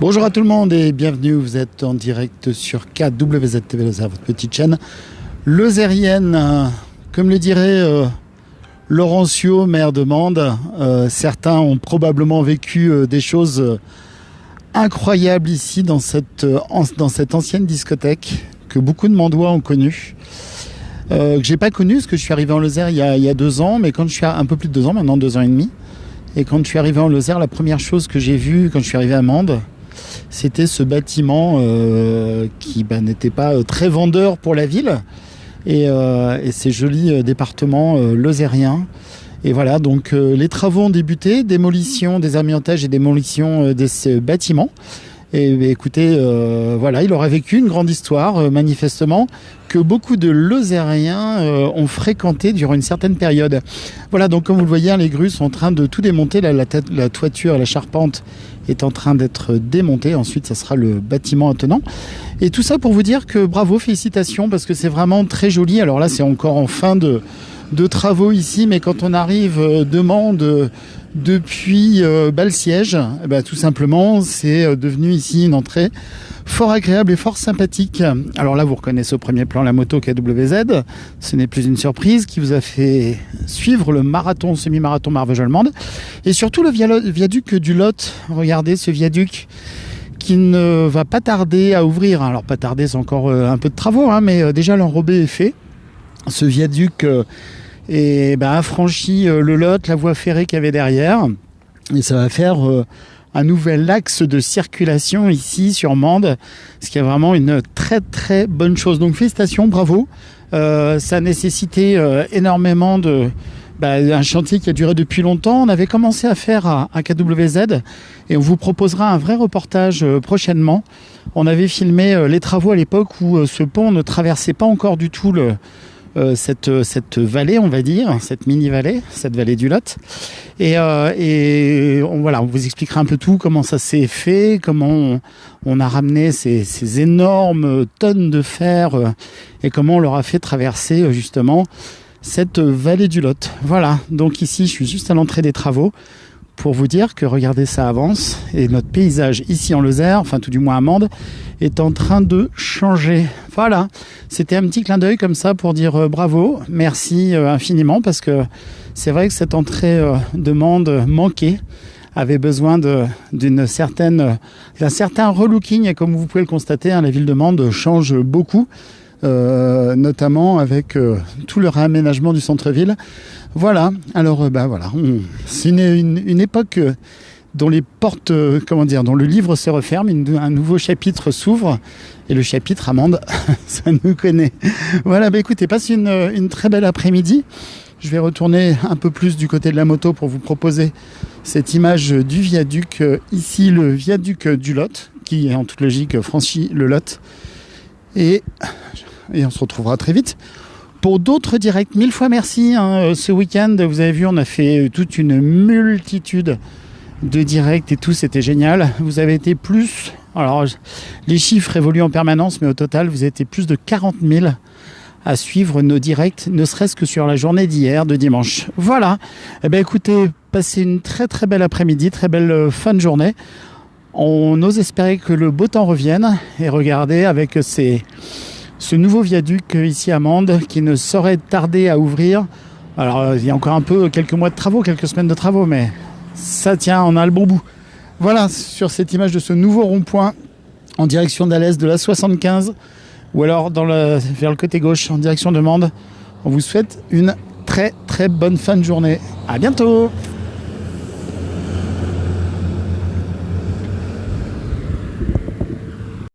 Bonjour à tout le monde et bienvenue, vous êtes en direct sur KWZ TV Lozère, votre petite chaîne lozérienne. Comme le dirait Laurencio, maire de Mende, certains ont probablement vécu des choses incroyables ici dans cette ancienne discothèque que beaucoup de Mandois ont connue. Que j'ai pas connu parce que je suis arrivé en Lozère il y a 2 ans, mais quand je suis un peu plus de 2 ans, maintenant 2 ans et demi. Et quand je suis arrivé en Lozère, la première chose que j'ai vue quand je suis arrivé à Mende, c'était ce bâtiment qui n'était pas très vendeur pour la ville et ces jolis départements lozériens. Et voilà, donc les travaux ont débuté, démolition, désamiantage et démolition de ces bâtiments. Et écoutez, voilà, il aura vécu une grande histoire, manifestement, que beaucoup de Lozériens ont fréquenté durant une certaine période. Voilà, donc comme vous le voyez, les grues sont en train de tout démonter. La toiture, la charpente est en train d'être démontée. Ensuite, ça sera le bâtiment attenant. Et tout ça pour vous dire que bravo, félicitations, parce que c'est vraiment très joli. Alors là, c'est encore en fin de travaux ici, mais quand on arrive de Mende depuis le siège, tout simplement, c'est devenu ici une entrée fort agréable et fort sympathique. Alors là, vous reconnaissez au premier plan la moto KWZ. Ce n'est plus une surprise qui vous a fait suivre le marathon, semi-marathon Marvejols-Mende. Et surtout le viaduc du Lot. Regardez ce viaduc qui ne va pas tarder à ouvrir. Alors pas tarder, c'est encore un peu de travaux, mais déjà l'enrobé est fait. Ce viaduc a franchi le Lot, la voie ferrée qu'il y avait derrière. Et ça va faire un nouvel axe de circulation ici sur Mende, ce qui est vraiment une très très bonne chose. Donc félicitations, bravo. Ça a nécessité énormément un chantier qui a duré depuis longtemps. On avait commencé à faire à KWZ et on vous proposera un vrai reportage prochainement. On avait filmé les travaux à l'époque où ce pont ne traversait pas encore du tout cette vallée, on va dire, cette mini-vallée, cette vallée du Lot. Et on vous expliquera un peu tout, comment ça s'est fait, comment on a ramené ces énormes tonnes de fer et comment on leur a fait traverser justement cette vallée du Lot. Voilà, donc ici je suis juste à l'entrée des travaux pour vous dire que regardez, ça avance et notre paysage ici en Lozère, enfin tout du moins à Mende, est en train de changer. Voilà, c'était un petit clin d'œil comme ça pour dire bravo, merci infiniment, parce que c'est vrai que cette entrée de Mende manquée avait besoin d'un certain relooking, et comme vous pouvez le constater, la ville de Mende change beaucoup. Notamment avec tout le réaménagement du centre-ville. Voilà, alors c'est une époque dont les portes, dont le livre se referme, un nouveau chapitre s'ouvre, et le chapitre à Mende, ça nous connaît. Voilà, écoutez, passez une très belle après-midi. Je vais retourner un peu plus du côté de la moto pour vous proposer cette image du viaduc, ici le viaduc du Lot, qui en toute logique franchit le Lot. Et on se retrouvera très vite pour d'autres directs. 1000 fois merci. Ce week-end, vous avez vu, on a fait toute une multitude de directs et tout, c'était génial. Vous avez été plus, alors les chiffres évoluent en permanence, mais au total, vous avez été plus de 40 000 à suivre nos directs, ne serait-ce que sur la journée d'hier, de dimanche. Voilà. Écoutez, passez une très très belle après-midi, très belle fin de journée. On ose espérer que le beau temps revienne, et regardez avec ce nouveau viaduc ici à Mende qui ne saurait tarder à ouvrir. Alors il y a encore quelques mois de travaux, quelques semaines de travaux, mais ça tient, on a le bon bout. Voilà, sur cette image de ce nouveau rond-point en direction d'Alès de la 75, ou alors vers le côté gauche en direction de Mende. On vous souhaite une très très bonne fin de journée. À bientôt.